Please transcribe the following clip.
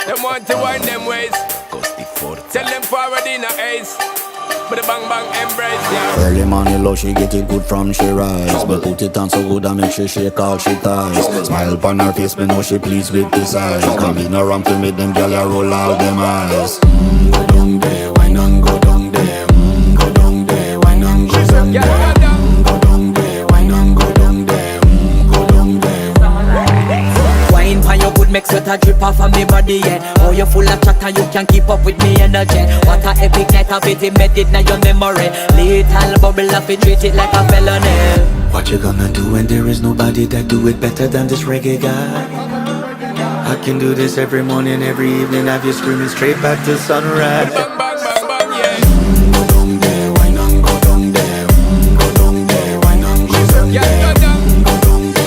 Them want to wind them ways. Tell them forward in a ace. But the bang bang embrace, yeah. Early morning love, she get it good from she rise. But put it on so good and make she shake all she ties. Smile upon her face, me know she pleased with this eyes. Come in around to make them gyal a roll out them eyes. Go down there, why not go down there? Go down there, why not go down there? Go down there, why not go down there? Go down there. Wine pan your good make sweat a drip off of me body, yeah. Oh, you full of chatter, you can't keep up with me energy. What a epic night of it, embedded now your memory. Little bubble of it, treat it like a felony. What you gonna do when there is nobody that do it better than this reggae guy? I can do this every morning, every evening, have you screaming straight back to sunrise.